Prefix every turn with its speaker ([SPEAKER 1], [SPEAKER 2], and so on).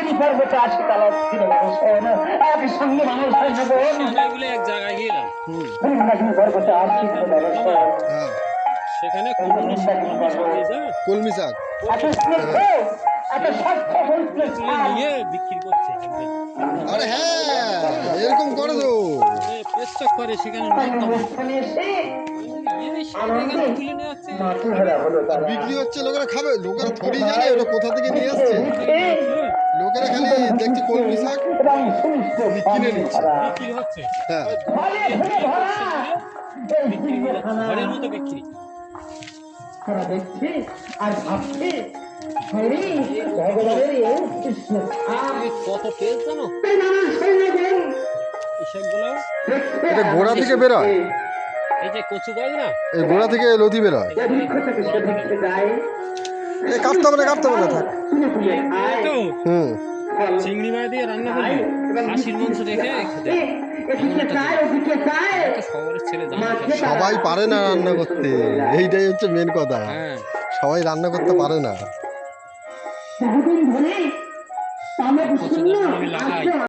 [SPEAKER 1] মন্দাকিনী পর্বতে আসি তালা একসঙ্গে মানুষ হয় না বোন।
[SPEAKER 2] এক জায়গায় গেলাম
[SPEAKER 1] মন্দাকিনী পর্বতে আসি
[SPEAKER 3] হ্যাঁ
[SPEAKER 2] সেখানে
[SPEAKER 1] মন্দাকিনী
[SPEAKER 3] কলমি শাক
[SPEAKER 1] এত স্নিগ্ধ, এত স্বাস্থ্য
[SPEAKER 2] তুলে নিয়ে বিক্রি করছে
[SPEAKER 3] আরে হ্যাঁ এরকম করে তো
[SPEAKER 2] পেস্টক করে সেখানে
[SPEAKER 1] অনুষ্ঠানে এসে
[SPEAKER 2] তুলে নিয়ে যাচ্ছে
[SPEAKER 1] মাতৃহারা হলো তারা।
[SPEAKER 3] বিক্রি হচ্ছে লোকেরা খাবে লোকেরা থোড়ি জানে ওটা কোথা থেকে নিয়ে আসছে লোকেরা খালি দেখছে কলমি শাক
[SPEAKER 1] এবং সুমিষ্ট
[SPEAKER 3] কিনে নিচ্ছে
[SPEAKER 2] বিক্রি হচ্ছে
[SPEAKER 3] হ্যাঁ
[SPEAKER 1] ফলে ফলে ভরা এই চিড়িয়াখানা।
[SPEAKER 2] ঘরের মতো বিক্রি
[SPEAKER 1] তারা দেখছে আর ভাবছে হরি ভগবানের এই কৃষ্ণ
[SPEAKER 2] কত পেজ জানো
[SPEAKER 1] নানা সৈন্যগণ
[SPEAKER 2] এসবগুলো
[SPEAKER 3] এটা গোড়া থেকে বেরোয়
[SPEAKER 2] এই যে কচু গাছ না
[SPEAKER 3] এই গোড়া থেকে লতি বেরোয়
[SPEAKER 1] এ বৃক্ষ থেকে সে দেখতে যায়
[SPEAKER 3] এই কাটতে হবে না থাক
[SPEAKER 1] তুলে তুলে খায়
[SPEAKER 2] তো
[SPEAKER 3] হুম
[SPEAKER 1] ফল
[SPEAKER 2] চিংড়ি মাছ দিয়ে রান্না
[SPEAKER 1] খায়
[SPEAKER 2] করবে
[SPEAKER 1] এবং
[SPEAKER 2] খাসির মাংস রেখে খেতে
[SPEAKER 1] এদিকে চায় ওদিকে চায়
[SPEAKER 2] তো শহরের ছেলে জানে
[SPEAKER 1] মাঝে
[SPEAKER 3] সবাই পারে না রান্না করতে এইটাই হচ্ছে মেন কথা
[SPEAKER 2] হ্যাঁ
[SPEAKER 3] সবাই রান্না করতে পারে না
[SPEAKER 1] বহুদিন ধরে তামাক
[SPEAKER 2] কচু
[SPEAKER 1] শূন্য
[SPEAKER 2] আমি লাগাই
[SPEAKER 1] আসে